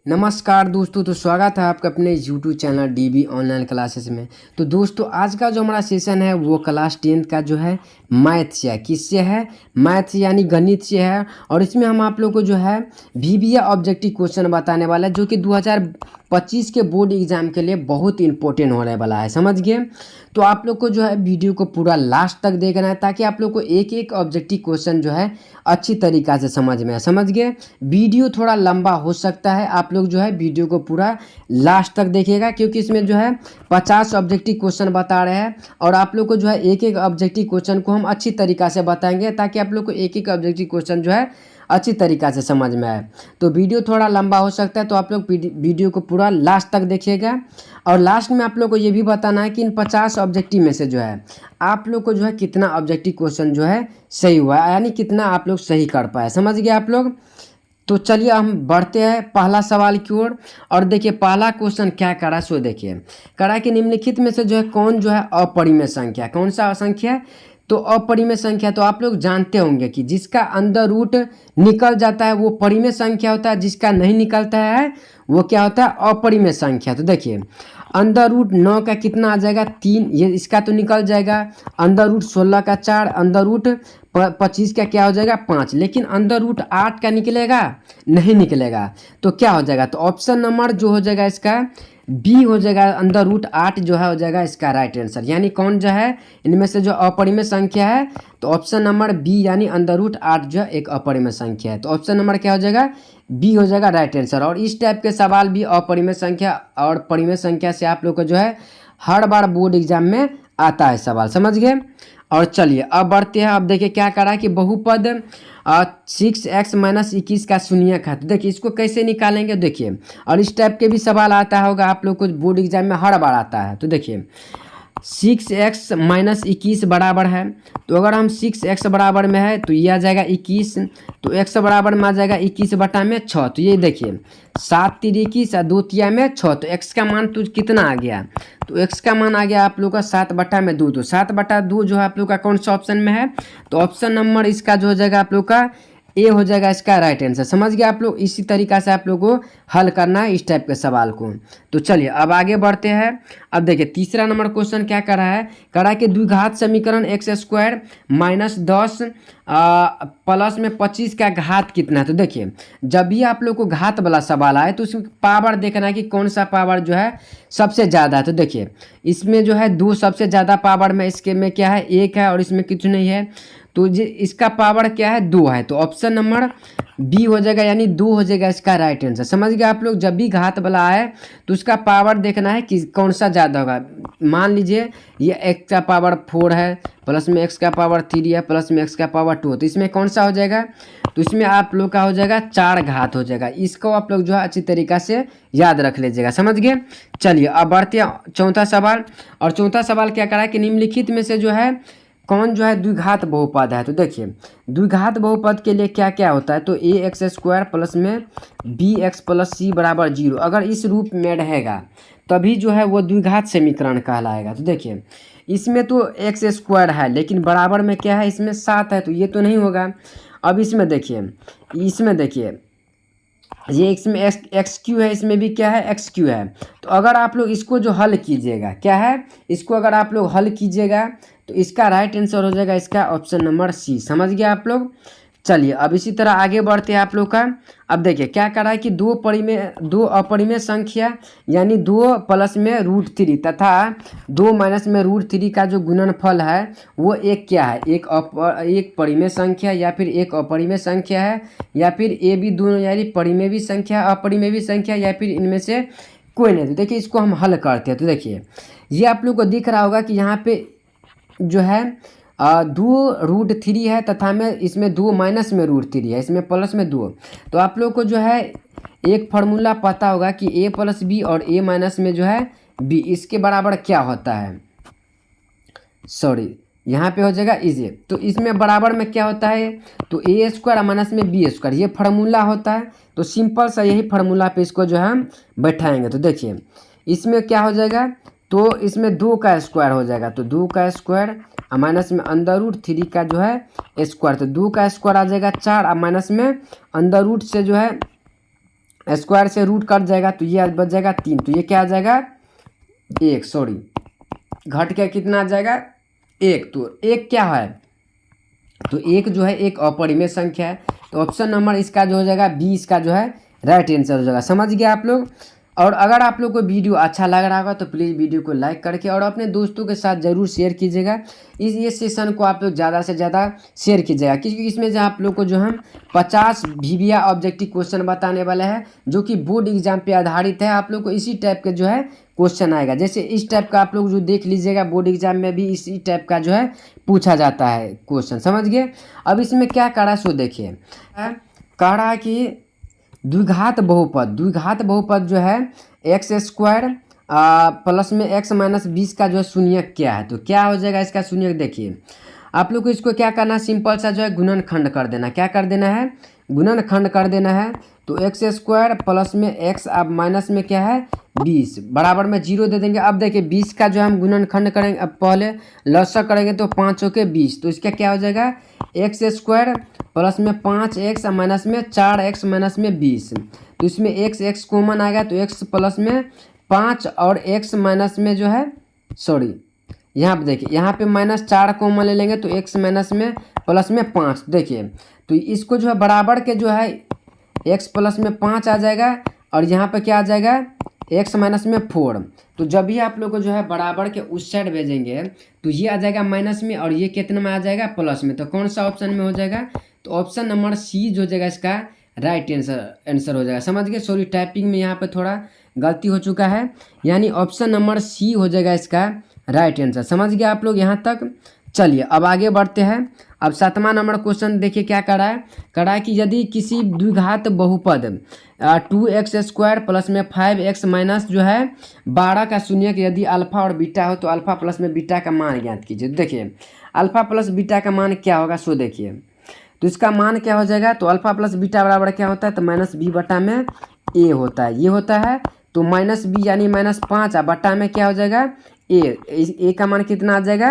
नमस्कार दोस्तों, तो स्वागत है आपका अपने YouTube channel dB online classes में। तो दोस्तों आज का जो हमारा सेशन है वो क्लास 10 का जो है मैथ से है। किससे है? मैथ से यानी गणित से है। और इसमें हम आप लोग को जो है वीवीए ऑब्जेक्टिव क्वेश्चन बताने वाला है, जो कि 2025 के बोर्ड एग्जाम के लिए बहुत इंपॉर्टेंट होने वाला है। समझ गए? तो आप लोग को जो है वीडियो को पूरा लास्ट तक देखना है, ताकि आप लोग को एक एक ऑब्जेक्टिव क्वेश्चन जो है अच्छी तरीक़ा से समझ में आए। समझ गए? वीडियो थोड़ा लंबा हो सकता है, आप लोग जो है वीडियो को पूरा लास्ट तक देखिएगा, क्योंकि इसमें जो है 50 ऑब्जेक्टिव क्वेश्चन बता रहे हैं। और आप लोग को जो है एक एक ऑब्जेक्टिव क्वेश्चन को हम अच्छी तरीक़ा से बताएंगे, ताकि आप लोग को एक एक ऑब्जेक्टिव क्वेश्चन जो है अच्छी तरीक़ा से समझ में आए। तो वीडियो थोड़ा लंबा हो सकता है, तो आप लोग वीडियो को पूरा लास्ट तक देखिएगा। और लास्ट में आप लोग को ये भी बताना है कि इन 50 ऑब्जेक्टिव में से जो है आप लोग को जो है कितना ऑब्जेक्टिव क्वेश्चन जो है सही हुआ है, यानी कितना आप लोग सही कर पाए। समझ गए आप लोग? तो चलिए हम बढ़ते हैं पहला सवाल की ओर। और देखिए पहला क्वेश्चन क्या करा, सो देखिए करा कि निम्नलिखित में से जो है कौन जो है अपरिमेय संख्या, कौन सा संख्या है? तो अपरिमेय संख्या तो आप लोग जानते होंगे कि जिसका अंदर रूट निकल जाता है वो परिमेय संख्या होता है, जिसका नहीं निकलता है वो क्या होता है? अपरिमेय संख्या। तो देखिए अंदर रूट 9 का कितना आ जाएगा? 3, ये इसका तो निकल जाएगा। अंदर रूट 16 का 4, अंदर रूट 25 का क्या हो जाएगा? 5। लेकिन अंदर रूट 8 का निकलेगा? नहीं निकलेगा। तो क्या हो जाएगा? तो ऑप्शन नंबर जो हो जाएगा इसका बी हो जाएगा। अंदर रूट 8 जो है हो जाएगा इसका राइट आंसर। यानी कौन जो है इनमें से जो अपरिमेय संख्या है, तो ऑप्शन नंबर बी यानी अंदर रूट 8 जो है एक अपरिमेय संख्या है। तो ऑप्शन नंबर क्या हो जाएगा? बी हो जाएगा राइट आंसर। और इस टाइप के सवाल भी अपरिमेय संख्या और परिमेय संख्या से आप लोग को जो है हर बार बोर्ड एग्जाम में आता है सवाल। समझ गए? और चलिए अब बढ़ते हैं। अब देखिए क्या करा कि बहुपद 6x - 21 का शून्यक है। तो देखिए इसको कैसे निकालेंगे, देखिए। और इस टाइप के भी सवाल आता होगा आप लोग को बोर्ड एग्जाम में, हर बार आता है। तो देखिए 6x - 21 बराबर है। तो अगर हम 6x बराबर में है तो ये आ जाएगा 21। तो x बराबर में आ जाएगा 21 बटा में 6। तो ये देखिए 7 तिरी 21 और 2 तिया में 6। तो x का मान तो कितना आ गया? तो x का मान आ गया आप लोग का 7 बटा में 2। तो 7 बटा 2 जो है आप लोग का कौन सा ऑप्शन में है? तो ऑप्शन नंबर इसका जो हो जाएगा आप लोग का ए हो जाएगा इसका राइट आंसर। समझ गए आप लोग? इसी तरीक़ा से आप लोग को हल करना है इस टाइप के सवाल को। तो चलिए अब आगे बढ़ते हैं। अब देखिए तीसरा नंबर क्वेश्चन क्या करा है, करा कि द्विघात समीकरण x² - 10 प्लस में 25 का घात कितना है। तो देखिए जब भी आप लोग को घात वाला सवाल आए तो उसमें पावर देखना है कि कौन सा पावर जो है सबसे ज़्यादा है। तो देखिए इसमें जो है 2 सबसे ज़्यादा पावर में, इसके में क्या है 1 है और इसमें कुछ नहीं है। तो ये इसका पावर क्या है? 2 है। तो ऑप्शन नंबर बी हो जाएगा, यानी 2 हो जाएगा इसका राइट आंसर। समझ गए आप लोग? जब भी घात वाला आए तो उसका पावर देखना है कि कौन सा ज़्यादा होगा। मान लीजिए ये x का पावर 4 है, प्लस में x का पावर 3 है, प्लस में x का पावर 2 है। तो इसमें कौन सा हो जाएगा? तो इसमें आप लोग का हो जाएगा 4 घात हो जाएगा। इसको आप लोग जो है अच्छी तरीक़ा से याद रख लीजिएगा। समझ गए? चलिए अब बढ़ते हैं चौथा सवाल। और चौथा सवाल क्या करा कि निम्नलिखित में से जो है कौन जो है द्विघात बहुपद है। तो देखिए द्विघात बहुपद के लिए क्या क्या होता है, तो ax² प्लस में bx + c बराबर 0 अगर इस रूप में रहेगा तभी जो है वो द्विघात समीकरण कहलाएगा। तो देखिए इसमें तो x² है, लेकिन बराबर में क्या है, इसमें 7 है, तो ये तो नहीं होगा। अब इसमें देखिए ये इसमें एक्स क्यू है, इसमें भी क्या है XQ है। तो अगर आप लोग इसको जो हल कीजिएगा, क्या है, इसको अगर आप लोग हल कीजिएगा तो इसका राइट आंसर हो जाएगा इसका ऑप्शन नंबर सी। समझ गए आप लोग? चलिए अब इसी तरह आगे बढ़ते हैं आप लोग का। अब देखिए क्या करा है कि दो अपरिमेय संख्या यानी 2 प्लस में √3 तथा 2 माइनस में √3 का जो गुणनफल है वो एक क्या है, एक परिमेय संख्या या फिर एक अपरिमेय संख्या है, या फिर ए बी दोनों यानी परिमेय भी संख्या अपरिमेय भी संख्या, या फिर इनमें से कोई नहीं। तो देखिए इसको हम हल करते हैं। तो देखिए ये आप लोग को दिख रहा होगा कि यहाँ पे जो है 2√3 है तथा में इसमें 2 माइनस में √3 है, इसमें प्लस में 2। तो आप लोग को जो है एक फार्मूला पता होगा कि a + b और a माइनस में जो है b, इसके बराबर क्या होता है, सॉरी यहाँ पे हो जाएगा इजे। तो इसमें बराबर में क्या होता है, तो a² माइनस में b², ये फार्मूला होता है। तो सिंपल सा यही फार्मूला पे इसको जो है हम बैठाएंगे। तो देखिए इसमें क्या हो जाएगा, तो इसमें 2 का स्क्वायर हो जाएगा। तो 2 का स्क्वायर माइनस में √3 का जो है स्क्वायर, तो 2 का स्क्वायर आ जाएगा 4 और माइनस में अंडर रूट से जो है स्क्वायर से रूट कट जाएगा तो ये बच जाएगा 3, तो ये क्या आ जाएगा 1, सॉरी घट के कितना आ जाएगा 1। तो 1 क्या है, तो 1 जो है एक अपरिमेय संख्या है। तो ऑप्शन नंबर इसका जो हो जाएगा बी, इसका जो है राइट आंसर हो जाएगा। समझ गए आप लोग। और अगर आप लोग को वीडियो अच्छा लग रहा होगा तो प्लीज़ वीडियो को लाइक करके और अपने दोस्तों के साथ ज़रूर शेयर कीजिएगा। ये सेशन को आप लोग ज़्यादा से ज़्यादा शेयर कीजिएगा, क्योंकि इसमें जो आप लोग को जो हम 50 VBA ऑब्जेक्टिव क्वेश्चन बताने वाले हैं, जो कि बोर्ड एग्जाम पे आधारित है। आप लोग को इसी टाइप के जो है क्वेश्चन आएगा, जैसे इस टाइप का आप लोग जो देख लीजिएगा, बोर्ड एग्जाम में भी इसी टाइप का जो है पूछा जाता है क्वेश्चन। समझ गए। अब इसमें क्या कह रहा है सो देखिए, कह रहा है कि द्विघात बहुपद जो है एक्स स्क्वायर प्लस में एक्स माइनस 20 का जो है शून्यक क्या है, तो क्या हो जाएगा इसका शून्यक। देखिए आप लोग को इसको क्या करना है, सिंपल सा जो है गुणनखंड कर देना। क्या कर देना है, गुणनखंड कर देना है। तो एक्स स्क्वायर प्लस में एक्स अब माइनस में क्या है 20 बराबर में 0 दे देंगे। अब देखिए 20 का जो हम गुणनखंड करेंगे, अब पहले लसागु करेंगे तो 5 के 20, तो इसका क्या हो जाएगा एक्स स्क्वायर प्लस में 5x माइनस में 4x माइनस में 20। तो इसमें x कॉमन आएगा, तो x प्लस में 5 और x माइनस में जो है सॉरी यहाँ पे देखिए, यहाँ पे -4 कॉमन ले लेंगे तो x माइनस में प्लस में 5। देखिए तो इसको जो है बराबर के जो है x प्लस में 5 आ जाएगा और यहाँ पे क्या आ जाएगा x माइनस में 4। तो जब भी आप लोग को जो है बराबर के उस साइड भेजेंगे तो ये आ जाएगा माइनस में और ये कितने में आ जाएगा प्लस में। तो कौन सा ऑप्शन में हो जाएगा, तो ऑप्शन नंबर सी जो हो जाएगा इसका राइट आंसर हो जाएगा। समझ गए। सॉरी टाइपिंग में यहाँ पे थोड़ा गलती हो चुका है, यानी ऑप्शन नंबर सी हो जाएगा इसका राइट आंसर। समझ गए आप लोग यहाँ तक। चलिए अब आगे बढ़ते हैं। अब 7वां नंबर क्वेश्चन देखिए क्या कर रहा है कि यदि किसी द्विघात बहुपद 2x स्क्वायर प्लस में 5x माइनस जो है 12 का शून्यक यदि अल्फा और बीटा हो तो अल्फा प्लस में बीटा का मान ज्ञात कीजिए। देखिए अल्फा प्लस बीटा का मान क्या होगा सो देखिए, तो इसका मान क्या हो जाएगा, तो अल्फा प्लस बीटा बराबर क्या होता है, तो -b बटा में a होता है, ये होता है। तो -b यानी -5 बटा में क्या हो जाएगा a का मान कितना आ जाएगा,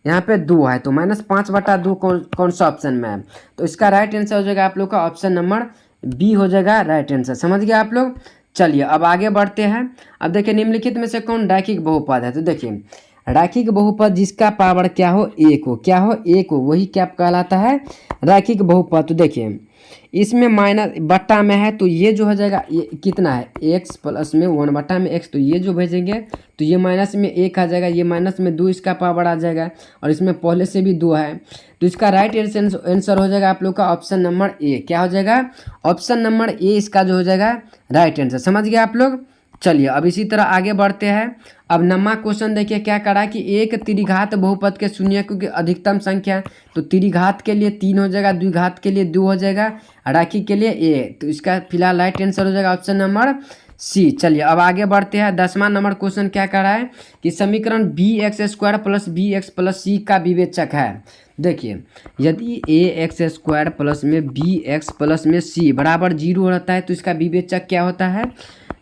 यहाँ पे 2 है, तो -5 बटा 2 कौन सा ऑप्शन में है, तो इसका राइट आंसर हो जाएगा आप लोग का ऑप्शन नंबर बी हो जाएगा राइट आंसर। समझ गए आप लोग। चलिए अब आगे बढ़ते हैं। अब देखिए निम्नलिखित में से कौन रैखिक बहुपद है, तो देखिए रैखिक बहुपद जिसका पावर क्या हो 1 हो, क्या हो 1 हो, वही क्या कहलाता है रैखिक बहुपद। तो देखिए इसमें माइनस बट्टा में है तो ये जो हो जाएगा ये कितना है x प्लस में 1 बट्टा में x, तो ये जो भेजेंगे तो ये माइनस में 1 आ जाएगा, ये माइनस में 2 इसका पावर आ जाएगा और इसमें पहले से भी 2 है। तो इसका राइट आंसर हो जाएगा आप लोग का ऑप्शन नंबर ए। क्या हो जाएगा ऑप्शन नंबर ए इसका जो हो जाएगा राइट आंसर। समझ गए आप लोग। चलिए अब इसी तरह आगे बढ़ते हैं। अब 9वां क्वेश्चन देखिए क्या करा कि एक त्रिघात बहुपद के शून्यकों की अधिकतम संख्या, तो त्रिघात के लिए 3 हो जाएगा, द्विघात के लिए 2 हो जाएगा, रैखिक के लिए a, तो इसका फिलहाल राइट आंसर हो जाएगा ऑप्शन नंबर सी। चलिए अब आगे बढ़ते हैं। 10वां नंबर क्वेश्चन क्या कर रहा है कि समीकरण bx² plus bx plus c का विवेचक है। देखिए यदि ax² प्लस में bx प्लस में c बराबर 0 रहता है तो इसका विवेचक क्या होता है,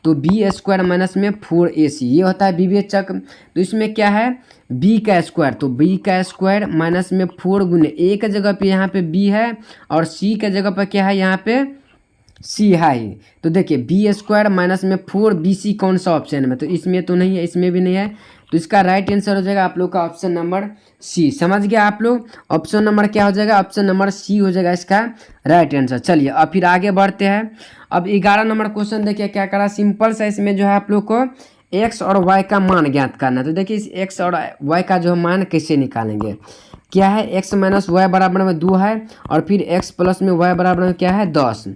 तो b² माइनस में 4ac ये होता है विवेचक। तो इसमें क्या है b का स्क्वायर, तो b का स्क्वायर माइनस में 4 गुने a के जगह पे यहाँ पे b है और c के जगह पे क्या है यहाँ पे c है। तो देखिए b² माइनस में 4bc कौन सा ऑप्शन में, तो इसमें तो नहीं है, इसमें भी नहीं है, तो इसका राइट आंसर हो जाएगा आप लोग का ऑप्शन नंबर सी। समझ गया आप लोग। ऑप्शन नंबर क्या हो जाएगा, ऑप्शन नंबर सी हो जाएगा इसका राइट आंसर। चलिए अब फिर आगे बढ़ते हैं। अब 11 नंबर क्वेश्चन देखिए क्या करा, सिंपल सा इसमें जो है आप लोग को एक्स और वाई का मान ज्ञात करना है। तो देखिए इस एक्स और वाई का जो मान कैसे निकालेंगे, क्या है एक्स माइनस वाई बराबर में 2 है और फिर एक्स प्लस में वाई बराबर में क्या है 10,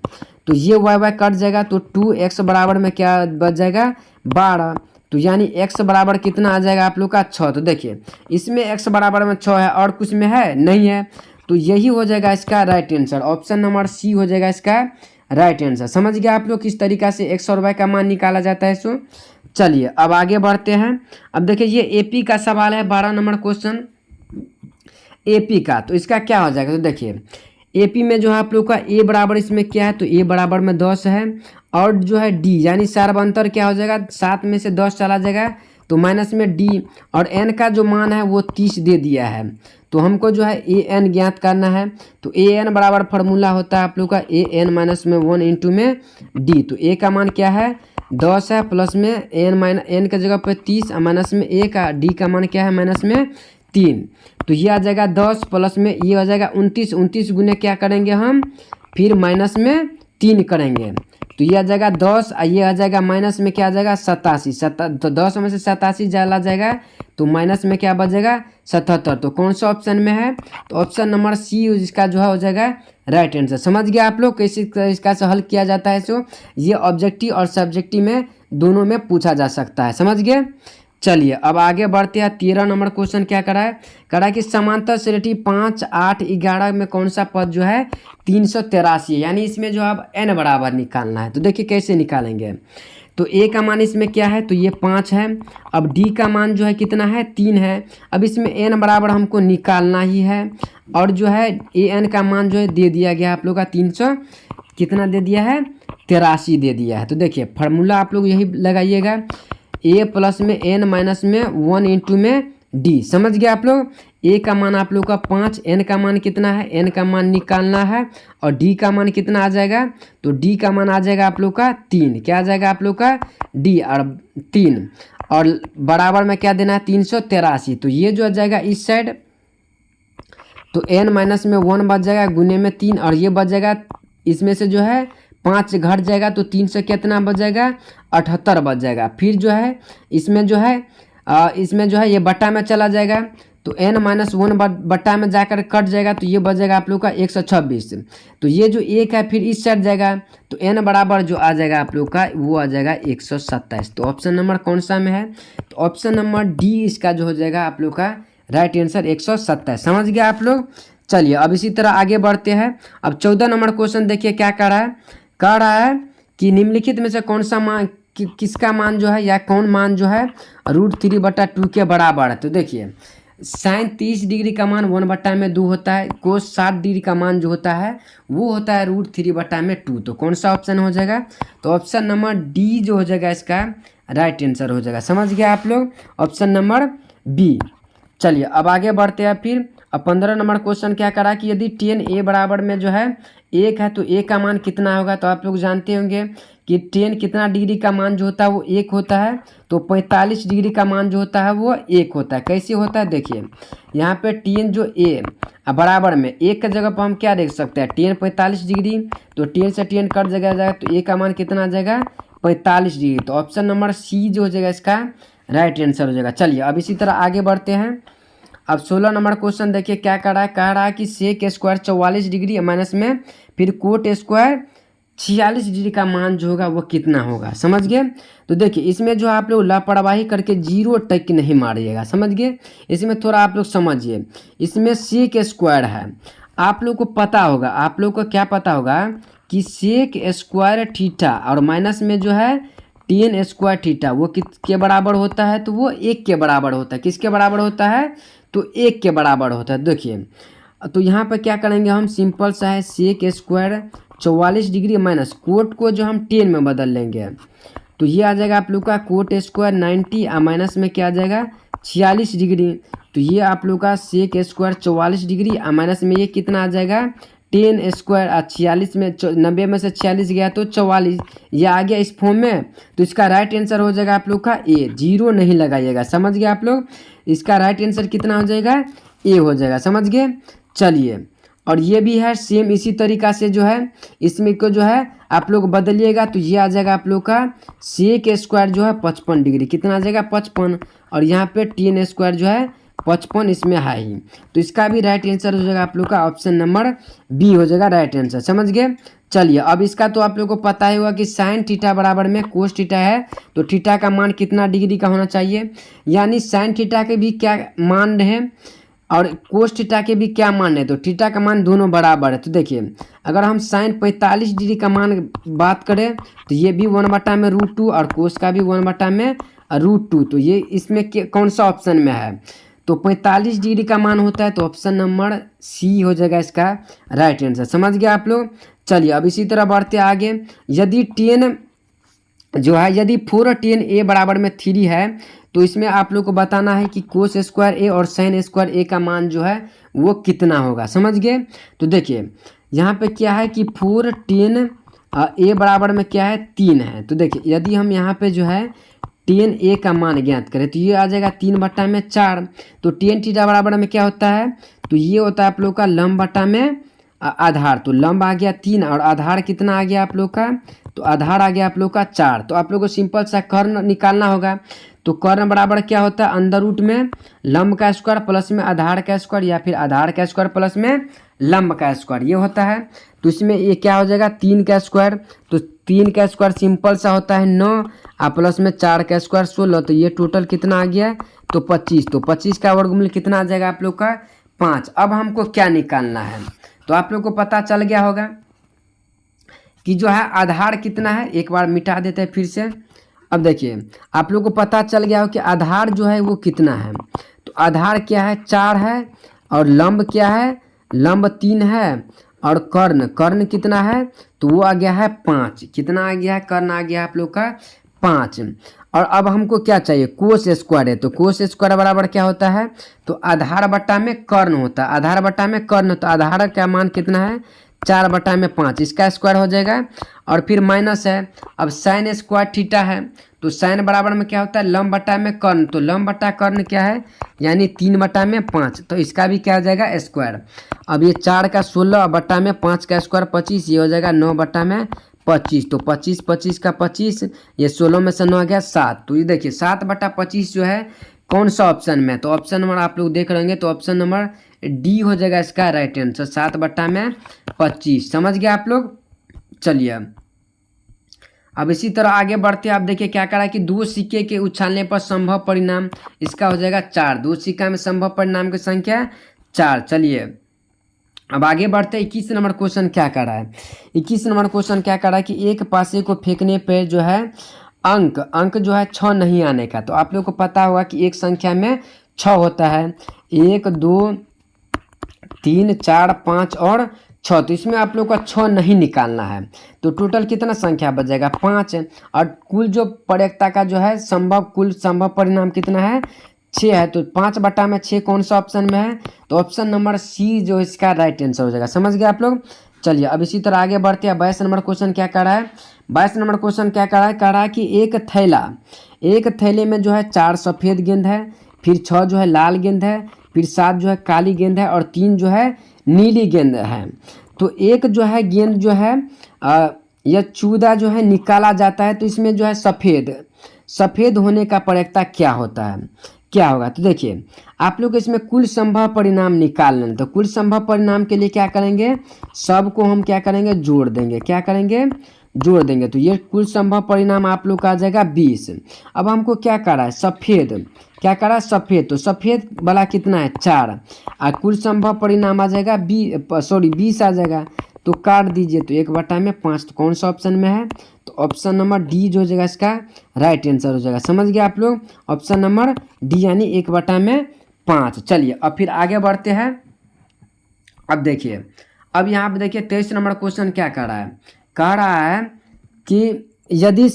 तो ये वाई कट जाएगा तो 2x बराबर में क्या बच जाएगा 12, तो यानी x बराबर कितना आ जाएगा आप लोग का 6। तो देखिए इसमें x बराबर में 6 है और कुछ में है नहीं है, तो यही हो जाएगा इसका right answer, option number C हो जाएगा इसका राइट आंसर। समझ गया आप लोग किस तरीका से एक्स और वाई का मान निकाला जाता है। सो चलिए अब आगे बढ़ते हैं। अब देखिए ये एपी का सवाल है 12 नंबर क्वेश्चन एपी का, तो इसका क्या हो जाएगा, तो देखिए एपी में जो है आप लोग का ए बराबर इसमें क्या है, तो ए बराबर में 10 है और जो है डी यानी सर्वांतर क्या हो जाएगा 7 में से 10 चला जाएगा तो माइनस में डी, और एन का जो मान है वो 30 दे दिया है। तो हमको जो है ए एन ज्ञात करना है। तो ए एन बराबर फार्मूला होता है आप लोग का ए एन माइनस में 1 इंटू में डी। तो ए का मान क्या है 10 है, प्लस में एन के जगह पे 30 और माइनस में ए का डी का मान क्या है माइनस में 3। तो ये आ जाएगा 10 प्लस में ये आ जाएगा 29, 29 गुने क्या करेंगे हम फिर माइनस में 3 करेंगे। तो ये आ जाएगा 10 और ये आ जाएगा माइनस में क्या आ जाएगा 87। तो 10 में से 87 चला जाएगा तो माइनस में क्या बचेगा 77। तो कौन सा ऑप्शन में है तो ऑप्शन नंबर सी इसका जो है हो जाएगा राइट आंसर। समझ गया आप लोग कैसे इसका से हल किया जाता है। सो ये ऑब्जेक्टिव और सब्जेक्टिव में दोनों में पूछा जा सकता है। समझ गए। चलिए अब आगे बढ़ते हैं। 13 नंबर क्वेश्चन क्या करा है कि समांतर श्रेणी 5, 8, 11 में कौन सा पद जो है 383 है, यानी इसमें जो अब n बराबर निकालना है। तो देखिए कैसे निकालेंगे। तो a का मान इसमें क्या है तो ये 5 है। अब d का मान जो है कितना है 3 है। अब इसमें n बराबर हमको निकालना ही है, और जो है an का मान जो है दे दिया गया आप लोग का 300 कितना दे दिया है 83 दे दिया है। तो देखिए फार्मूला आप लोग यही लगाइएगा ए प्लस में एन माइनस में 1 इंटू में डी। समझ गया आप लोग। ए का मान आप लोग का 5, एन का मान कितना है एन का मान निकालना है, और डी का मान कितना आ जाएगा तो डी का मान आ जाएगा आप लोग का 3। क्या आ जाएगा आप लोग का डी और 3, और बराबर में क्या देना है 383। तो ये जो आ जाएगा इस साइड तो एन माइनस में 1 बच जाएगा गुने में 3, और ये बच जाएगा इसमें से जो है 5 घट जाएगा तो 3 से कितना बच जाएगा 78 बच जाएगा। फिर जो है इसमें जो है ये बट्टा में चला जाएगा तो n माइनस 1 बट्टा में जाकर कट जाएगा तो ये बच जाएगा आप लोग का 126। तो ये जो एक है फिर इस साइड जाएगा तो n बराबर जो आ जाएगा आप लोग का वो आ जाएगा 127। तो ऑप्शन नंबर कौन सा में है तो ऑप्शन नंबर डी इसका जो हो जाएगा आप लोग का राइट आंसर 127। समझ गया आप लोग। चलिए अब इसी तरह आगे बढ़ते हैं। अब 14 नंबर क्वेश्चन देखिए क्या कह रहा है कि निम्नलिखित में से कौन सा मान किसका मान जो है या कौन मान जो है √3/2 के बराबर है। तो देखिए साइन 30 डिग्री का मान 1/2 होता है, कोस 60 डिग्री का मान जो होता है वो होता है √3/2। तो कौन सा ऑप्शन हो जाएगा तो ऑप्शन नंबर डी जो हो जाएगा इसका राइट आंसर हो जाएगा। समझ गया आप लोग ऑप्शन नंबर बी। चलिए अब आगे बढ़ते हैं। फिर अब 15 नंबर क्वेश्चन क्या करा कि यदि tan a बराबर में जो है 1 है तो a का मान कितना होगा। तो आप लोग जानते होंगे कि tan कितना डिग्री का मान जो होता है वो 1 होता है, तो 45 डिग्री का मान जो होता है वो 1 होता है। कैसे होता है देखिए यहाँ पे tan जो a बराबर में 1 के जगह पर हम क्या देख सकते हैं tan 45 डिग्री, तो tan से tan कट जाएगा तो a का मान कितना आ जाएगा 45 डिग्री। तो ऑप्शन नंबर सी जो हो जाएगा इसका राइट आंसर हो जाएगा। चलिए अब इसी तरह आगे बढ़ते हैं। अब 16 नंबर क्वेश्चन देखिए क्या कह रहा है कि सेक स्क्वायर 44 डिग्री माइनस में फिर कोट स्क्वायर 46 डिग्री का मान जो होगा वो कितना होगा। समझ गए। तो देखिए इसमें जो आप लोग लापरवाही करके 0 तक नहीं मारिएगा। समझ गए। इसमें थोड़ा आप लोग समझिए। इसमें सेक स्क्वायर है, आप लोग को पता होगा, आप लोग को क्या पता होगा कि सेक स्क्वायर थीटा और माइनस में जो है tan स्क्वायर थीटा वो किसके बराबर होता है तो वो 1 के बराबर होता है। किसके बराबर होता है तो 1 के बराबर होता है। देखिए तो यहाँ पर क्या करेंगे हम सिंपल सा है sec square 44 degree minus cot को जो हम 10 में बदल लेंगे तो ये आ जाएगा आप लोग का कोट स्क्वायर 90 और माइनस में क्या आ जाएगा 46 डिग्री। तो ये आप लोग का सेक स्क्वायर 44 डिग्री और माइनस में ये कितना आ जाएगा tan स्क्वायर 46 में 90 में से 46 गया तो 44, ये आ गया इस फॉर्म में। तो इसका राइट आंसर हो जाएगा आप लोग का ए। 0 नहीं लगाइएगा। समझ गए आप लोग। इसका राइट आंसर कितना हो जाएगा ए हो जाएगा। समझ गए। चलिए और ये भी है सेम इसी तरीका से जो है इसमें को जो है आप लोग बदलिएगा तो ये आ जाएगा आप लोग का सेक स्क्वायर जो है 55 डिग्री कितना आ जाएगा 55, और यहाँ पे tan स्क्वायर जो है 55 इसमें है ही। तो इसका भी राइट आंसर हो जाएगा आप लोग का ऑप्शन नंबर बी हो जाएगा राइट आंसर। समझ गए। चलिए अब इसका तो आप लोग को पता ही होगा कि साइन थीटा बराबर में कोस थीटा है तो थीटा का मान कितना डिग्री का होना चाहिए, यानी साइन थीटा के भी क्या मान है और कोस थीटा के भी क्या मान है। तो थीटा का मान दोनों बराबर है। तो देखिए अगर हम साइन 45 डिग्री का मान बात करें तो ये भी 1/√2 और कोस का भी 1/√2। तो ये इसमें कौन सा ऑप्शन में है तो 45 डिग्री का मान होता है। तो ऑप्शन नंबर सी हो जाएगा इसका राइट आंसर। समझ गया आप लोग। चलिए अब इसी तरह बढ़ते आगे। यदि tan जो है यदि 4 tan a बराबर में 3 है तो इसमें आप लोग को बताना है कि कोस स्क्वायर ए और साइन स्क्वायर ए का मान जो है वो कितना होगा, समझ गए। तो देखिए यहाँ पे क्या है कि 4 10 ए बराबर में क्या है 3 है। तो देखिए यदि हम यहाँ पे जो है 10 ए का मान ज्ञात करें तो ये आ जाएगा 3/4। तो 10 थीटा बराबर में क्या होता है, तो ये होता है आप लोग का लंब बटा में आधार। तो लंब आ गया 3 और आधार कितना आ गया आप लोग का, तो आधार आ गया आप लोग का 4। तो आप लोग को सिंपल सा कर्ण निकालना होगा। तो कर्ण बराबर क्या होता है, अंदर रूट में लंब का स्क्वायर प्लस में आधार का स्क्वायर या फिर आधार का स्क्वायर प्लस में लंब का स्क्वायर, ये होता है। तो इसमें ये क्या हो जाएगा 3 का स्क्वायर। तो 3 का स्क्वायर सिंपल सा होता है 9 और प्लस में 4 का स्क्वायर 16। तो ये टोटल कितना आ गया, तो 25। तो 25 का वर्गमूल कितना आ जाएगा आप लोग का 5। अब हमको क्या निकालना है, तो आप लोग को पता चल गया होगा कि जो है आधार कितना है। एक बार मिटा देते हैं फिर से। अब देखिए आप लोग को पता चल गया हो कि आधार जो है वो कितना है। तो आधार क्या है 4 है और लंब क्या है, लंब 3 है और कर्ण कितना है, तो वो आ गया है 5। कितना आ गया है, कर्ण आ गया आप लोग का 5। और अब हमको क्या चाहिए, कोस स्क्वायर है। तो कोस स्क्वायर बराबर क्या होता है, तो आधार बटा में कर्ण होता है। आधार बटा में कर्ण, तो आधार का मान कितना है 4/5, इसका स्क्वायर हो जाएगा और फिर माइनस है। अब साइन स्क्वायर थीटा है, तो साइन बराबर में क्या होता है लंब बटा में कर्ण। तो लंब बटा कर्ण क्या है, यानी 3/5। तो इसका भी क्या हो जाएगा स्क्वायर। अब ये 4 का 16 बटा में 5 का स्क्वायर 25, ये हो जाएगा 9/25। तो 25 का 25, ये 16 में से 9 आ गया 7। तो ये देखिए 7/25 जो है कौन सा ऑप्शन में, तो ऑप्शन नंबर आप लोग देख रहेंगे तो ऑप्शन नंबर डी हो जाएगा इसका राइट आंसर, 7/25। समझ गए आप लोग। चलिए अब इसी तरह आगे बढ़ते आप देखिए क्या करा कि 2 सिक्के के उछालने पर संभव परिणाम, इसका हो जाएगा 4। 2 सिक्का में संभव परिणाम की संख्या 4। चलिए अब आगे बढ़ते 21 नंबर क्वेश्चन क्या कर रहा है। 21 नंबर क्वेश्चन क्या कर रहा है कि एक पासे को फेंकने पे जो है अंक जो है 6 नहीं आने का। तो आप लोग को पता होगा कि एक संख्या में 6 होता है, 1 2 3 4 5 और 6। तो इसमें आप लोग का 6 नहीं निकालना है। तो टोटल कितना संख्या बचेगा 5। और कुल जो प्रयोक्ता का जो है कुल संभव परिणाम कितना है 6 है। तो 5/6 कौन सा ऑप्शन में है, तो ऑप्शन नंबर सी जो इसका राइट आंसर हो जाएगा। समझ गए आप लोग। चलिए अब इसी तरह आगे बढ़ते हैं। 22 नंबर क्वेश्चन क्या कर रहा है, 22 नंबर क्वेश्चन क्या कर रहा है कि एक थैले में जो है 4 सफ़ेद गेंद है, फिर 6 जो है लाल गेंद है, फिर 7 जो है काली गेंद है और 3 जो है नीली गेंद है। तो एक जो है गेंद जो है यह चूदा जो है निकाला जाता है। तो इसमें जो है सफ़ेद होने का प्रयोक्ता क्या होता है, क्या होगा। तो देखिए आप लोग इसमें कुल संभव परिणाम निकाल लें। तो कुल संभव परिणाम के लिए क्या करेंगे, सबको हम क्या करेंगे जोड़ देंगे, क्या करेंगे जोड़ देंगे। तो ये कुल संभव परिणाम आप लोग का आ जाएगा 20। अब हमको क्या करा है सफ़ेद, क्या करा सफ़ेद, तो सफ़ेद वाला कितना है 4 और कुल संभव परिणाम आ जाएगा 20 आ जाएगा। तो काट दीजिए, तो 1/5 तो कौन सा ऑप्शन में है, तो ऑप्शन नंबर डी जो हो जाएगा इसका राइट आंसर हो जाएगा। समझ गए आप लोग, ऑप्शन नंबर डी यानी 1/5। चलिए अब फिर आगे बढ़ते हैं। अब देखिए अब यहाँ पे देखिए 23 नंबर क्वेश्चन क्या कर रहा है, कह रहा है कि यदि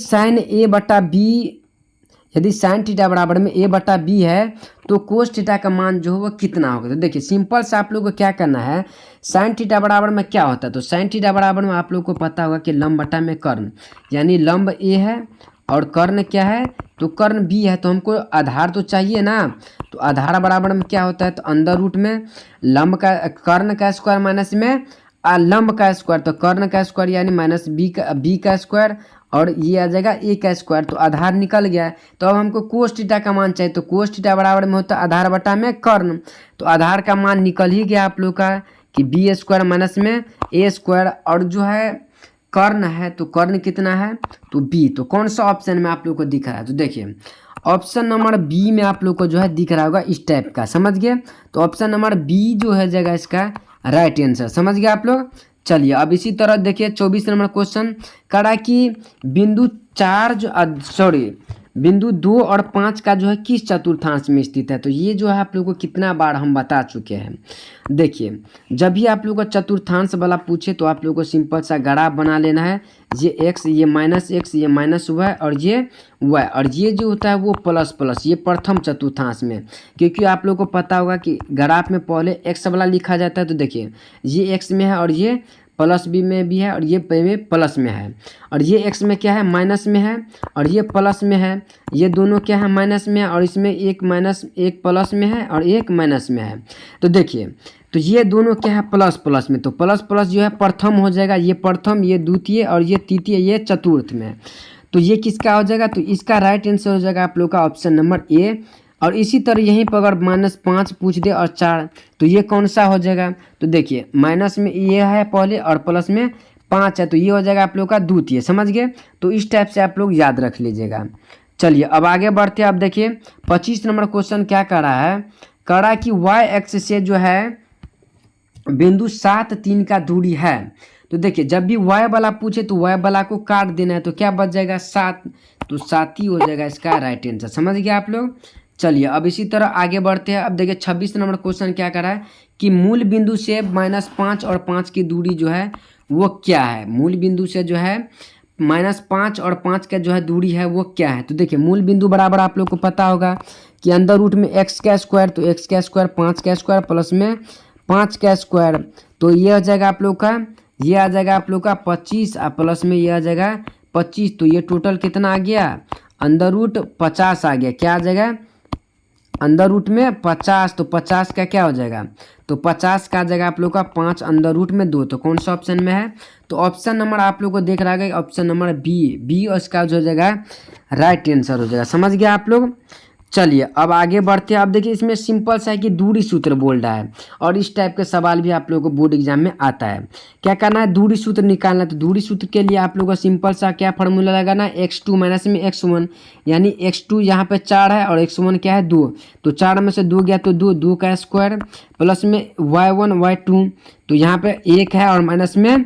साइन थीटा बराबर में a/b है तो कोस थीटा का मान जो है वो कितना होगा। तो देखिए सिंपल से आप लोग को क्या करना है, साइन थीटा बराबर में क्या होता है, तो साइन थीटा बराबर में आप लोग को पता होगा कि लंब बटा में कर्ण, यानी लंब a है और कर्ण क्या है, तो कर्ण b है। तो हमको आधार तो चाहिए ना, तो आधार बराबर में क्या होता है, तो अंदर रूट में लंब का कर्ण का स्क्वायर माइनस में लंब का स्क्वायर, तो कर्ण का स्क्वायर यानी माइनस बी का स्क्वायर और ये आ जाएगा ए का स्क्वायर। तो आधार निकल गया है। तो अब हमको कोस थीटा का मान चाहिए। तो कोस थीटा बराबर में होता है आधार बटा में कर्ण। तो आधार का मान निकल ही गया आप लोग का कि बी स्क्वायर माइनस में ए स्क्वायर और जो है कर्ण है, तो कर्ण कितना है, तो बी। तो कौन सा ऑप्शन में आप लोग को दिख रहा है, तो देखिए ऑप्शन नंबर बी में आप लोग को जो है दिख रहा होगा इस टाइप का। समझ गए, तो ऑप्शन नंबर बी जो है जगह इसका राइट आंसर। समझ गए आप लोग। चलिए अब इसी तरह देखिए 24 नंबर क्वेश्चन करा कि बिंदु बिंदु 2 और 5 का जो है किस चतुर्थांश में स्थित है। तो ये जो है आप लोगों को कितना बार हम बता चुके हैं। देखिए जब भी आप लोगों को चतुर्थांश वाला पूछे तो आप लोगों को सिंपल सा ग्राफ बना लेना है। ये x, ये -x, ये -y और ये y, और ये जो होता है वो प्लस प्लस, ये प्रथम चतुर्थांश में, क्योंकि आप लोगों को पता होगा कि ग्राफ में पहले x वाला लिखा जाता है। तो देखिए ये x में है और ये प्लस बी में भी है और ये में प्लस में है, और ये x में क्या है माइनस में है और ये प्लस में है। ये दोनों क्या है माइनस में है और इसमें एक माइनस, एक प्लस में है और एक माइनस में है। तो देखिए तो ये दोनों क्या है प्लस प्लस में, तो प्लस प्लस जो है प्रथम हो जाएगा, ये प्रथम, ये द्वितीय और ये तृतीय, ये चतुर्थ में। तो ये किसका हो जाएगा, तो इसका राइट आंसर हो जाएगा आप लोग का ऑप्शन नंबर ए। और इसी तरह यहीं पर अगर -5 पूछ दे और 4, तो ये कौन सा हो जाएगा। तो देखिए माइनस में ये है पहले और प्लस में 5 है, तो ये हो जाएगा आप लोग का द्वितीय। समझ गए। तो इस टाइप से आप लोग याद रख लीजिएगा। चलिए अब आगे बढ़ते हैं। अब देखिए 25 नंबर क्वेश्चन क्या कर रहा है, कह रहा है कि y एक्स से जो है बिंदु 7, 3 का दूरी है। तो देखिए जब भी y वाला पूछे तो y वाला को काट देना है, तो क्या बच जाएगा 7, तो 7 ही हो जाएगा इसका राइट आंसर। समझ गए आप लोग। चलिए अब इसी तरह आगे बढ़ते हैं। अब देखिए 26 नंबर क्वेश्चन क्या कर रहा है कि मूल बिंदु से -5 और 5 की दूरी जो है वो क्या है। मूल बिंदु से जो है -5 और 5 का जो है दूरी है वो क्या है। तो देखिए मूल बिंदु बराबर आप लोग को पता होगा कि अंदर रूट में x का स्क्वायर, तो x का स्क्वायर 5 का स्क्वायर प्लस में 5 का स्क्वायर, तो ये आ जाएगा आप लोग का, ये आ जाएगा आप लोग का 25 और प्लस में ये आ जाएगा 25। तो ये टोटल कितना आ गया, अंदर रूट 50 आ गया। क्या आ जाएगा, अंदर रूट में 50, तो 50 का क्या हो जाएगा, तो 50 का आ जाएगा आप लोग का 5 अंदर रूट में 2। तो कौन सा ऑप्शन में है, तो ऑप्शन नंबर आप लोग को देख रहा है ऑप्शन नंबर बी और इसका जो हो जाएगा राइट आंसर हो जाएगा। समझ गया आप लोग। चलिए अब आगे बढ़ते हैं। अब देखिए इसमें सिंपल सा है कि दूरी सूत्र बोल रहा है, और इस टाइप के सवाल भी आप लोगों को बोर्ड एग्जाम में आता है। क्या करना है, दूरी सूत्र निकालना है। तो दूरी सूत्र के लिए आप लोगों को सिंपल सा क्या फार्मूला लगाना है, x2 माइनस में x1, यानी x2 यहाँ पे 4 है और x1 क्या है 2, तो 4 में से 2 गया तो 2 का स्क्वायर प्लस में y1 y2, तो यहाँ पे 1 है और माइनस में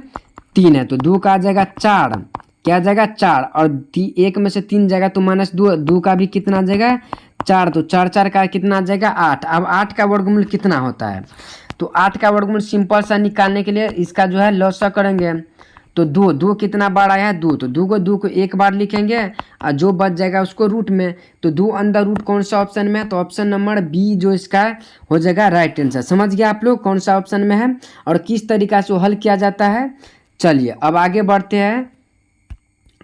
3 है, तो 2 का आ जाएगा 4, क्या आ जाएगा 4, और 1 में से 3 जाएगा तो -2 का भी कितना आ जाएगा 4, तो 4 का कितना आ जाएगा 8। अब 8 का वर्गमूल कितना होता है, तो 8 का वर्गमूल सिंपल सा निकालने के लिए इसका जो है लॉसा करेंगे। तो 2 कितना बार आया है 2, तो 2 को एक बार लिखेंगे और जो बच जाएगा उसको रूट में, तो 2 अंदर रूट कौन सा ऑप्शन में है, तो ऑप्शन नंबर बी जो इसका हो जाएगा राइट आंसर। समझ गया आप लोग कौन सा ऑप्शन में है और किस तरीका से हल किया जाता है। चलिए अब आगे बढ़ते हैं।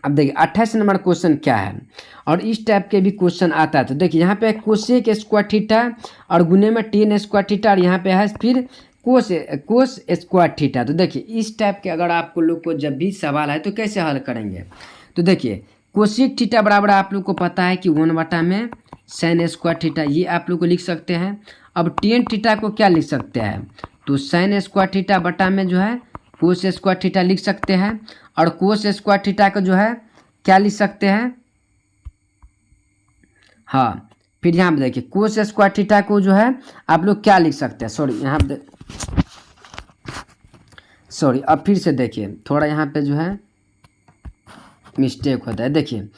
अब देखिए 28 नंबर क्वेश्चन क्या है, और इस टाइप के भी क्वेश्चन आता है। तो देखिए यहाँ पे कोसेक स्क्वायर थीटा और गुने में टेन स्क्वायर थीटा, और यहाँ पे है फिर कोस स्क्वायर थीटा। तो देखिए इस टाइप के अगर आपको लोग को जब भी सवाल है तो कैसे हल करेंगे। तो देखिए कोसेक थीटा बराबर आप लोग को पता है कि 1 में साइन स्क्वायर थीटा, ये आप लोग को लिख सकते हैं। अब टेन थीटा को क्या लिख सकते हैं, तो साइन स्क्वायर थीटा बटा में जो है कोस स्क्वायर थीटा लिख सकते हैं, और कोस स्क्वायर थीटा को जो है क्या लिख सकते हैं, हाँ फिर यहाँ पे देखिए कोस स्क्वायर थीटा को जो है आप लोग क्या लिख सकते हैं, सॉरी अब फिर से देखिए थोड़ा यहाँ पे जो है मिस्टेक होता है। देखिए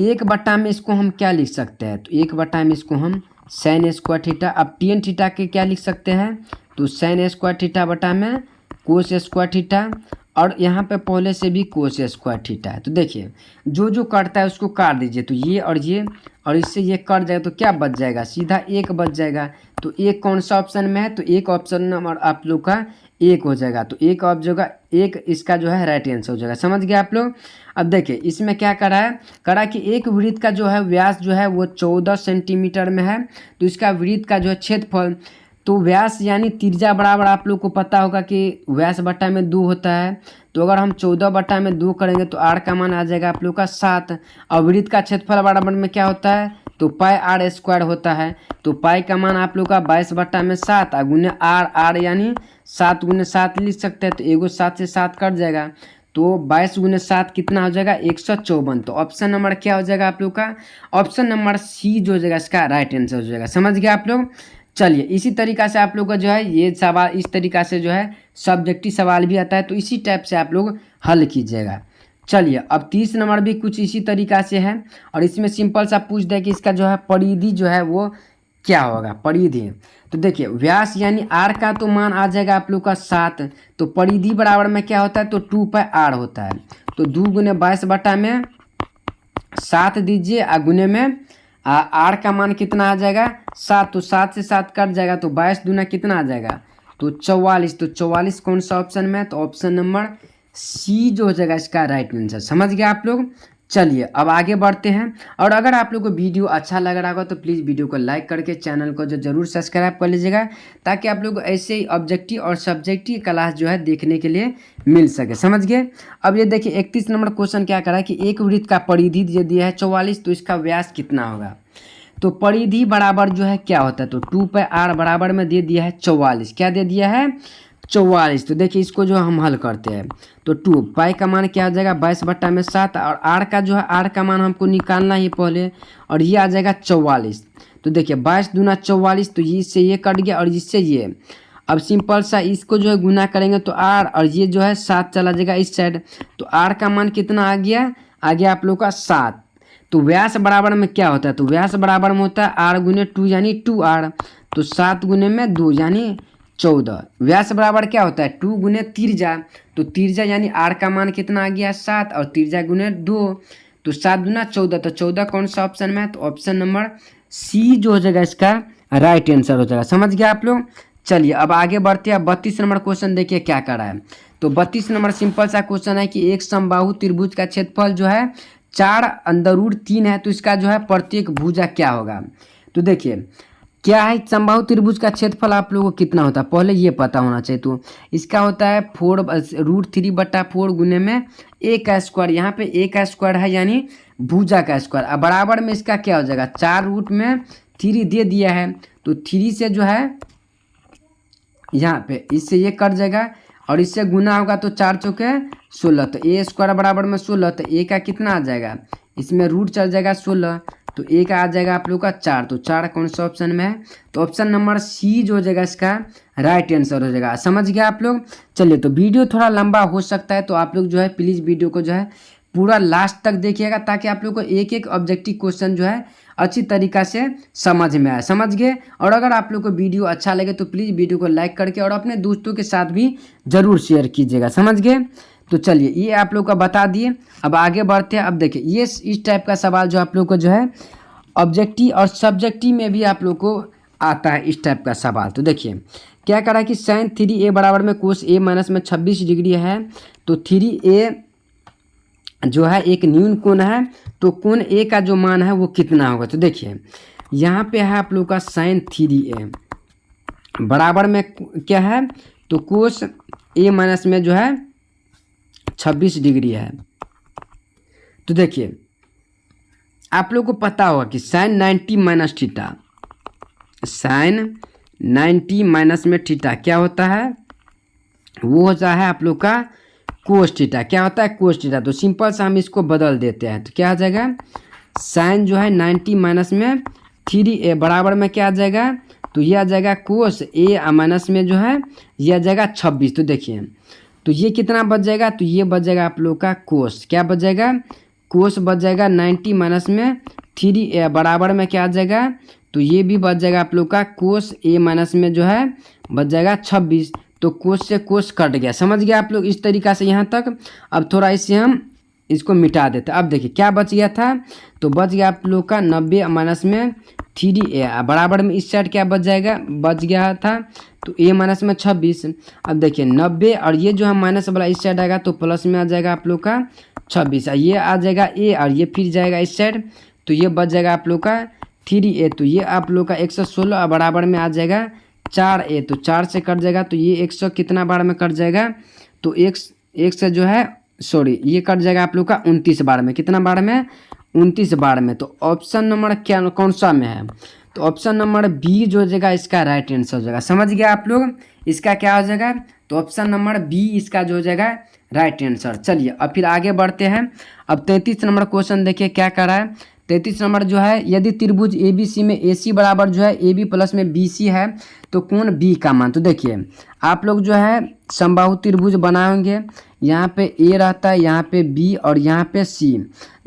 1 में इसको हम क्या लिख सकते हैं, तो 1 में इसको हम साइन स्क्वायर थीटा, अब टेन थीटा के क्या लिख सकते हैं, तो साइन स्क्वायर थीटा बटा में कोस स्क्वायर थीटा, और यहाँ पे पहले से भी कोस स्क्वायर थीटा है। तो देखिए जो कटता है उसको काट दीजिए, तो ये और इससे ये कट जाएगा, तो क्या बच जाएगा, सीधा 1 बच जाएगा। तो 1 कौन सा ऑप्शन में है, तो 1 ऑप्शन नंबर आप लोग का 1 हो जाएगा। तो 1 ऑप्शन होगा 1, इसका जो है राइट आंसर हो जाएगा। समझ गए आप लोग। अब देखिए इसमें क्या करा कि एक वृत्त का जो है व्यास जो है वो 14 सेंटीमीटर में है, तो इसका वृत्त का जो है क्षेत्रफल, तो व्यास यानी त्रिज्या बराबर आप लोग को पता होगा कि व्यास बटा में 2 होता है। तो अगर हम 14 बटा में 2 करेंगे तो आर का मान आ जाएगा आप लोग का 7, और वृत्त का क्षेत्रफल बराबर में क्या होता है, तो पाई आर स्क्वायर होता है। तो पाई का मान आप लोग का 22 बटा में 7 और गुने आर यानी 7 गुने 7 लिख सकते हैं, तो एगो 7 से 7 कट जाएगा, तो 22 गुने 7 कितना हो जाएगा 154। तो ऑप्शन नंबर क्या हो जाएगा आप लोग का, ऑप्शन नंबर सी जो हो जाएगा इसका राइट आंसर हो जाएगा। समझ गए आप लोग। चलिए इसी तरीका से आप लोग का जो है ये सवाल इस तरीका से जो है सब्जेक्टिव सवाल भी आता है, तो इसी टाइप से आप लोग हल कीजिएगा। चलिए अब 30 नंबर भी कुछ इसी तरीका से है और इसमें सिंपल सा पूछ दे कि इसका जो है परिधि जो है वो क्या होगा, परिधि। तो देखिए व्यास यानी आर का तो मान आ जाएगा आप लोग का 7, तो परिधि बराबर में क्या होता है, तो 2πr होता है। तो 2 गुने 22/7 दीजिए और गुने में आर का मान कितना आ जाएगा 7, तो 7 से 7 कट जाएगा, तो 22 दूना कितना आ जाएगा, तो 44। तो 44 कौन सा ऑप्शन में है, तो ऑप्शन नंबर सी जो हो जाएगा इसका राइट आंसर। समझ गए आप लोग। चलिए अब आगे बढ़ते हैं। और अगर आप लोग को वीडियो अच्छा लग रहा होगा तो प्लीज़ वीडियो को लाइक करके चैनल को जो जरूर सब्सक्राइब कर लीजिएगा, ताकि आप लोग ऐसे ही ऑब्जेक्टिव और सब्जेक्टिव क्लास जो है देखने के लिए मिल सके। समझ गए। अब ये देखिए 31 नंबर क्वेश्चन क्या करा है कि एक वृत्त का परिधि जो दिया है 44, तो इसका व्यास कितना होगा। तो परिधि बराबर जो है क्या होता है, तो 2πr बराबर में दे दिया है 44। क्या दे दिया है 44। तो देखिए इसको जो हम हल करते हैं तो 2 पाई का मान क्या आ जाएगा 22/7 और आर का जो है आर का मान हमको निकालना ही पहले, और ये आ जाएगा 44। तो देखिए 22 दूना 44, तो ये इससे ये कट गया और इससे ये। अब सिंपल सा इसको जो है गुना करेंगे तो आर और ये जो है 7 चला जाएगा इस साइड, तो आर का मान कितना आ गया आप लोग का 7। तो व्यास बराबर में क्या होता है, तो व्यास बराबर में होता है आर गुने 2 यानी 2r, तो 7 गुने में 2 यानी 14। व्यास बराबर क्या होता है 2 गुने तिरजा, तो तिरजा यानी आर का मान कितना आ गया 7 और तिरजा गुने 2, तो 7 दूना 14, तो 14 कौन सा ऑप्शन में है, तो ऑप्शन नंबर सी जो हो जाएगा इसका राइट आंसर हो जाएगा। समझ गया आप लोग। चलिए अब आगे बढ़ते हैं। 32 नंबर क्वेश्चन देखिए क्या कर रहा है। तो 32 नंबर सिंपल सा क्वेश्चन है कि एक समबाहु त्रिभुज का क्षेत्रफल जो है 4√3 है, तो इसका जो है प्रत्येक भुजा क्या होगा। तो देखिए क्या है समबाहु त्रिभुज का क्षेत्रफल आप लोगों को कितना होता है पहले ये पता होना चाहिए। तो इसका होता है 4√3/4 गुने में a का स्क्वायर, यहाँ पे a का स्क्वायर है यानी भुजा का स्क्वायर, अब बराबर में इसका क्या हो जाएगा 4 रूट में 3 दे दिया है, तो 3 से जो है यहाँ पे इससे ये कट जाएगा और इससे गुना होगा तो 4 चौके 16, तो a स्क्वायर बराबर में 16, तो a का कितना आ जाएगा, इसमें रूट चल जाएगा 16, तो a का आ जाएगा आप लोग का 4, तो 4 कौन सा ऑप्शन में है, तो ऑप्शन नंबर सी जो हो जाएगा इसका राइट आंसर हो जाएगा। समझ गया आप लोग। चलिए तो वीडियो थोड़ा लंबा हो सकता है, तो आप लोग जो है प्लीज़ वीडियो को जो है पूरा लास्ट तक देखिएगा, ताकि आप लोग को एक एक ऑब्जेक्टिव क्वेश्चन जो है अच्छी तरीक़ा से समझ में आए। समझ गए। और अगर आप लोग को वीडियो अच्छा लगे तो प्लीज़ वीडियो को लाइक करके और अपने दोस्तों के साथ भी ज़रूर शेयर कीजिएगा। समझ गए। तो चलिए ये आप लोग का बता दिए। अब आगे बढ़ते हैं। अब देखिए ये इस टाइप का सवाल जो आप लोग को जो है ऑब्जेक्टिव और सब्जेक्टिव में भी आप लोग को आता है इस टाइप का सवाल। तो देखिए क्या करा है कि sin 3a बराबर में cos a माइनस में 26 डिग्री है, तो 3a जो है एक न्यून कोण है, तो कोण a का जो मान है वो कितना होगा। तो देखिए यहाँ पे है आप लोग का sin 3a बराबर में क्या है, तो cos a माइनस में जो है 26 डिग्री है। तो देखिए आप लोग को पता होगा कि sin 90 minus theta, sin 90 minus में थीटा क्या होता है, वो होता है आप लोग का कोस थीटा। क्या होता है कोस थीटा। तो सिंपल सा हम इसको बदल देते हैं, तो क्या आ जाएगा साइन जो है 90 माइनस में 3a बराबर में क्या आ जाएगा, तो ये आ जाएगा कोस a माइनस में जो है ये आ जाएगा 26। तो देखिए तो ये कितना बच जाएगा, तो ये बच जाएगा आप लोग का कोस, क्या बच जाएगा कोस बच जाएगा 90 माइनस में 3a बराबर में क्या आ जाएगा, तो ये भी बच जाएगा आप लोग का कोस a माइनस में जो है बच जाएगा 26। तो कोस से कोस कट गया। समझ गया आप लोग इस तरीक़ा से यहाँ तक। अब थोड़ा इससे हम इसको मिटा देते हैं। अब देखिए क्या बच गया था, तो बच गया आप लोग का 90 माइनस में 3a बराबर में इस साइड क्या बच जाएगा, बच गया था तो a माइनस में 26। अब देखिए 90 और ये जो है माइनस वाला इस साइड आएगा तो प्लस में आ जाएगा आप लोग का 26, ये आ जाएगा a और ये फिर जाएगा इस साइड, तो ये बच जाएगा आप लोग का 3a, तो ये आप लोग का 116 बराबर में आ जाएगा 4a, तो 4 से कट जाएगा, तो ये 100 कितना बार में कट जाएगा, तो एक से जो है सॉरी ये कट जाएगा आप लोग का 29 बार में, कितना बार में 29 बार में। तो ऑप्शन नंबर क्या कौन सा में है, तो ऑप्शन नंबर बी जो हो जाएगा इसका राइट आंसर हो जाएगा। समझ गया आप लोग। इसका क्या हो जाएगा, तो ऑप्शन नंबर बी इसका जो हो जाएगा राइट आंसर। चलिए अब फिर आगे बढ़ते हैं। अब 33 नंबर क्वेश्चन देखिए क्या कर रहा है। 33 नंबर जो है, यदि त्रिभुज ABC में AC बराबर जो है AB प्लस में BC है तो कोण B का मान। तो देखिए आप लोग जो है समबाहु त्रिभुज बनाएंगे, यहाँ पे A रहता है, यहाँ पे B और यहाँ पे C।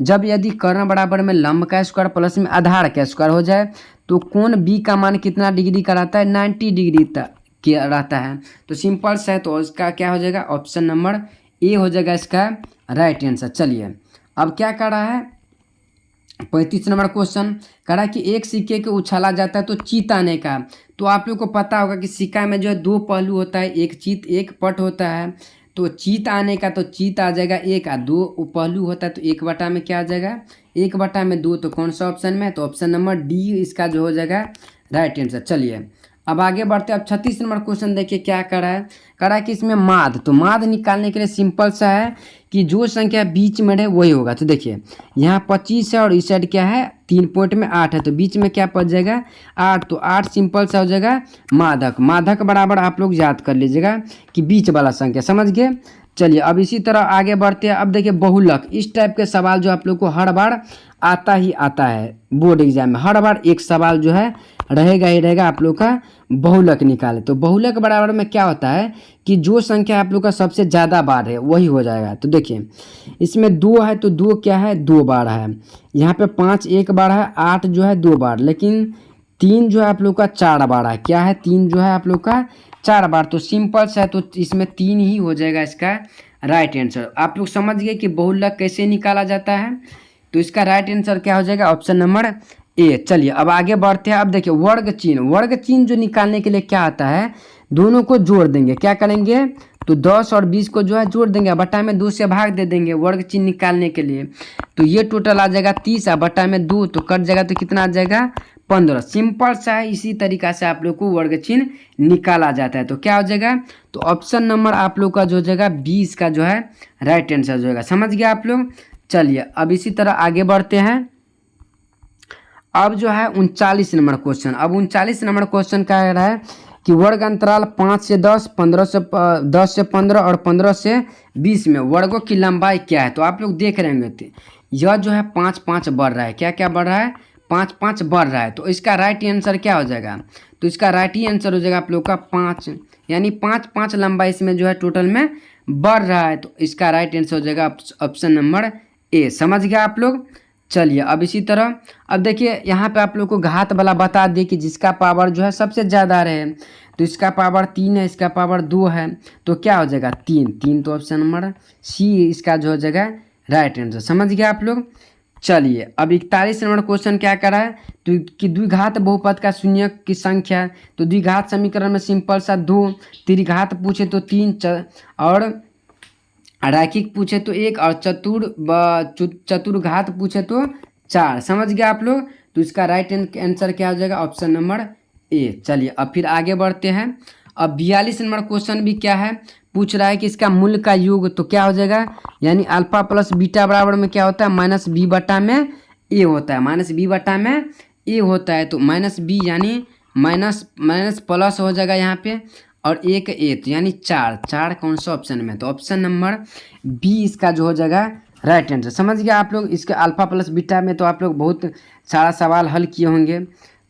जब यदि कर्ण बराबर में लंब का स्क्वायर प्लस में आधार का स्क्वायर हो जाए तो कोण B का मान कितना डिग्री का रहता है, 90 डिग्री तक क्या रहता है। तो सिंपल से है, तो इसका क्या हो जाएगा, ऑप्शन नंबर A हो जाएगा इसका राइट आंसर। चलिए अब क्या कर रहा है, 35 नंबर क्वेश्चन कह रहा है कि एक सिक्के को उछाला जाता है तो चीत आने का। तो आप लोग को पता होगा कि सिक्का में जो है दो पहलू होता है, एक चीत एक पट होता है। तो चीत आने का तो चीत आ जाएगा एक, और दो पहलू होता है तो एक बटा में क्या आ जाएगा, एक बटा में दो। तो कौन सा ऑप्शन में, तो ऑप्शन नंबर डी इसका जो हो जाएगा राइट आंसर। चलिए अब आगे बढ़ते हैं। अब 36 नंबर क्वेश्चन देखिए क्या कर रहा है कि इसमें माध्य, तो माध्य निकालने के लिए सिंपल सा है कि जो संख्या बीच में है वही होगा। तो देखिए यहाँ 25 है और इस साइड क्या है 3 पॉइंट में 8 है, तो बीच में क्या पड़ जाएगा 8। तो 8 सिंपल सा हो जाएगा माधक। माधक बराबर आप लोग याद कर लीजिएगा कि बीच वाला संख्या, समझ गए। चलिए अब इसी तरह आगे बढ़ते हैं। अब देखिए बहुलक, इस टाइप के सवाल जो आप लोग को हर बार आता ही आता है बोर्ड एग्जाम में, हर बार एक सवाल जो है रहेगा ही रहेगा आप लोग का बहुलक निकाले। तो बहुलक बराबर में क्या होता है कि जो संख्या आप लोग का सबसे ज़्यादा बार है वही हो जाएगा। तो देखिए इसमें 2 है तो 2 क्या है 2 बार है, यहाँ पे 5 एक बार है, 8 जो है 2 बार, लेकिन 3 जो है आप लोग का 4 बार है। क्या है 3 जो है आप लोग का 4 बार। तो सिंपल सा है, तो इसमें 3 ही हो जाएगा इसका राइट आंसर। आप लोग समझ गए कि बहुलक कैसे निकाला जाता है। तो इसका राइट आंसर क्या हो जाएगा, ऑप्शन नंबर ए। चलिए अब आगे बढ़ते हैं। अब देखिए वर्ग चिन्ह, वर्ग चिन्ह जो निकालने के लिए क्या आता है, दोनों को जोड़ देंगे। क्या करेंगे, तो 10 और 20 को जो है जोड़ देंगे, बटा में 2 से भाग दे देंगे वर्ग चिन्ह निकालने के लिए। तो ये टोटल आ जाएगा 30 और बटा में 2 तो कट जाएगा, तो कितना आ जाएगा 15। सिंपल सा है, इसी तरीका से आप लोग को वर्ग चिन्ह निकाला जाता है। तो क्या हो जाएगा, तो ऑप्शन नंबर आप लोग का जो हो जाएगा 20 का जो है राइट आंसर जो होगा। समझ गया आप लोग। चलिए अब इसी तरह आगे बढ़ते हैं। अब जो है 39 नंबर क्वेश्चन। अब 39 नंबर क्वेश्चन क्या कह रहा है कि वर्ग अंतराल 5 से 10, 15 से 10 से 15 और 15 से 20 में वर्गों की लंबाई क्या है। तो आप लोग देख रहे होंगे यह जो है 5 5 बढ़ रहा है। क्या क्या बढ़ रहा है, 5 5 बढ़ रहा है। तो इसका राइट आंसर क्या हो जाएगा, तो इसका राइट ही आंसर हो जाएगा आप लोग का 5, यानी 5 5 लंबाई इसमें जो है टोटल में बढ़ रहा है। तो इसका राइट आंसर हो जाएगा ऑप्शन नंबर ए। समझ गया आप लोग। चलिए अब इसी तरह अब देखिए यहाँ पे आप लोग को घात वाला बता दिए कि जिसका पावर जो है सबसे ज़्यादा रहे। तो इसका पावर 3 है, इसका पावर 2 है, तो क्या हो जाएगा 3 3। तो ऑप्शन नंबर सी इसका जो हो जाएगा राइट आंसर। समझ गया आप लोग। चलिए अब 41 नंबर क्वेश्चन क्या कर रहा है, तो कि द्विघात बहुपद का शून्य की संख्या। तो द्विघात समीकरण में सिंपल सा 2, त्रिघात पूछे तो 3 और रैखिक पूछे तो 1 और चतुर्घात पूछे तो 4। समझ गया आप लोग। तो इसका राइट आंसर क्या हो जाएगा, ऑप्शन नंबर ए। चलिए अब फिर आगे बढ़ते हैं। अब 42 नंबर क्वेश्चन भी क्या है, पूछ रहा है कि इसका मूल का योग। तो क्या हो जाएगा, यानी अल्फा प्लस बीटा बराबर में क्या होता है माइनस बी बटा में ए होता है, माइनस बी बटा में ए होता है। तो माइनस बी यानी माइनस माइनस प्लस हो जाएगा यहाँ पे, और एक ए, तो यानी 4 4 कौन सा ऑप्शन में, तो ऑप्शन नंबर बी इसका जो हो जाएगा राइट आंसर। समझ गया आप लोग। इसके अल्फा प्लस बीटा में तो आप लोग बहुत सारा सवाल हल किए होंगे।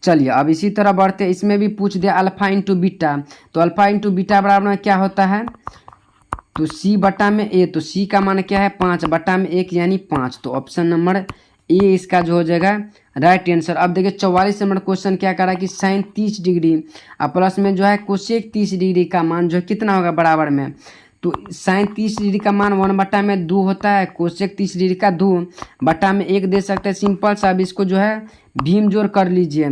चलिए अब इसी तरह बढ़ते, इसमें भी पूछ दिया अल्फा इंटू बीटा। तो अल्फा इंटू बीटा बराबर में क्या होता है, तो सी बटा में ए। तो सी का मान क्या है 5 बटा में 1 यानी 5। तो ऑप्शन नंबर ए इसका जो हो जाएगा राइट आंसर। अब देखिए 44 नंबर क्वेश्चन क्या कर रहा है कि साइन 30 डिग्री और प्लस में जो है कोसेक 30 डिग्री का मान जो है कितना होगा बराबर में। तो साइन 30 डिग्री का मान 1 बटा में 2 होता है, कोसेक 30 डिग्री का 2 बटा में 1 दे सकते हैं। सिंपल सा अब इसको जो है भीम जोड़ कर लीजिए।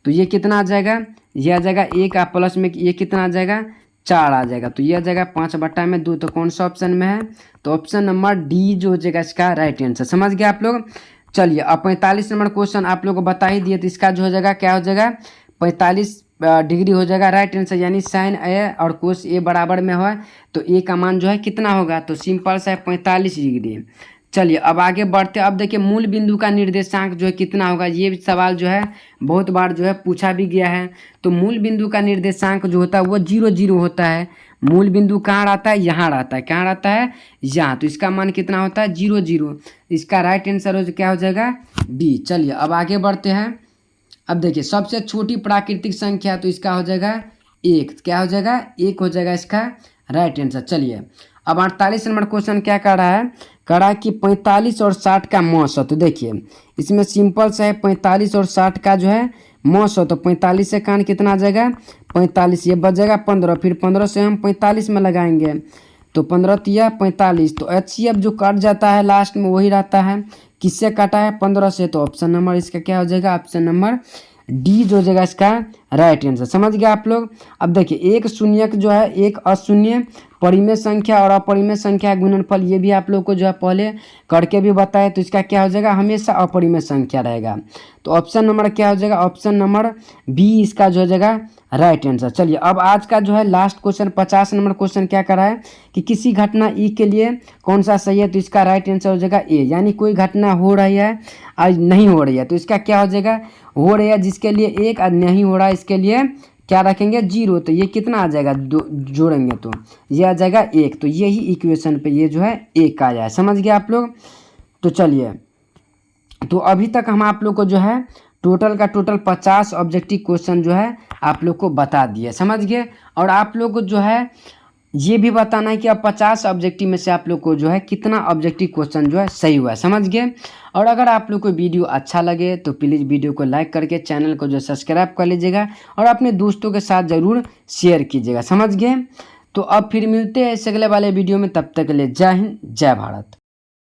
तो ये कितना आ जाएगा, ये आ जाएगा 1 और प्लस में ये कितना आ जाएगा 4 आ जाएगा। तो ये आ जाएगा 5 बटा में 2। तो कौन सा ऑप्शन में है, तो ऑप्शन नंबर डी जो हो जाएगा इसका राइट आंसर। समझ गया आप लोग। चलिए अब 45 नंबर क्वेश्चन आप लोग को बता ही दिए। तो इसका जो हो जाएगा क्या हो जाएगा 45 डिग्री हो जाएगा राइट आंसर, यानी साइन ए और कोस ए बराबर में हो तो ए का मान जो है कितना होगा, तो सिंपल सा है 45 डिग्री। चलिए अब आगे बढ़ते। अब देखिए मूल बिंदु का निर्देशांक जो है कितना होगा, ये सवाल जो है बहुत बार जो है पूछा भी गया है। तो मूल बिंदु का निर्देशांक जो होता है वो 0 0 होता है, मूल बिंदु कहाँ रहता है, यहाँ रहता है, कहाँ रहता है, यहाँ। तो इसका मान कितना होता है, 0 0। इसका राइट आंसर हो क्या हो जाएगा, बी। चलिए अब आगे बढ़ते हैं। अब देखिए सबसे छोटी प्राकृतिक संख्या, तो इसका हो जाएगा 1। क्या हो जाएगा, 1 हो जाएगा इसका राइट आंसर। चलिए अब 48 नंबर क्वेश्चन क्या कर रहा है, कह रहा है कि 45 और 60 का मौसम। तो देखिए इसमें सिंपल सा है, 45 और 60 का जो है मौसम। तो 45 से कान कितना आ जाएगा, 45, ये बच जाएगा 15। फिर 15 से हम 45 में लगाएंगे, तो 15 तिया 45। तो HCF जो कट जाता है लास्ट में वही रहता है। किससे काटा है, 15 से। तो ऑप्शन नंबर इसका क्या हो जाएगा, ऑप्शन नंबर डी जो हो जाएगा इसका राइट आंसर। समझ गए आप लोग। अब देखिए एक शून्यक जो है, एक अशून्य परिमेय संख्या और अपरिमेय संख्या गुणनफल, ये भी आप लोग को जो है पहले करके भी बताए। तो इसका क्या हो जाएगा, हमेशा अपरिमेय संख्या रहेगा। तो ऑप्शन नंबर क्या हो जाएगा, ऑप्शन नंबर बी इसका जो हो जाएगा राइट आंसर। चलिए अब आज का जो है लास्ट क्वेश्चन 50 नंबर क्वेश्चन क्या कर रहा है कि किसी घटना ई के लिए कौन सा सही है। तो इसका राइट आंसर हो जाएगा ए, यानी कोई घटना हो रही है आज नहीं हो रही है। तो इसका क्या हो जाएगा, हो रही है जिसके लिए 1 और नहीं हो रहा है इसके लिए क्या रखेंगे, 0। तो ये कितना आ जाएगा, जोड़ेंगे तो ये आ जाएगा 1। तो यही इक्वेशन पे ये जो है 1 आ जाए। समझ गए आप लोग। तो चलिए तो अभी तक हम आप लोग को जो है टोटल का टोटल 50 ऑब्जेक्टिव क्वेश्चन जो है आप लोग को बता दिए। समझ गए। और आप लोग को जो है ये भी बताना है कि अब 50 ऑब्जेक्टिव में से आप लोग को जो है कितना ऑब्जेक्टिव क्वेश्चन जो है सही हुआ है। समझ गए। और अगर आप लोग को वीडियो अच्छा लगे तो प्लीज़ वीडियो को लाइक करके चैनल को जो सब्सक्राइब कर लीजिएगा और अपने दोस्तों के साथ ज़रूर शेयर कीजिएगा। समझ गए। तो अब फिर मिलते हैं इस अगले वाले वीडियो में, तब तक के लिए जय हिंद जय भारत।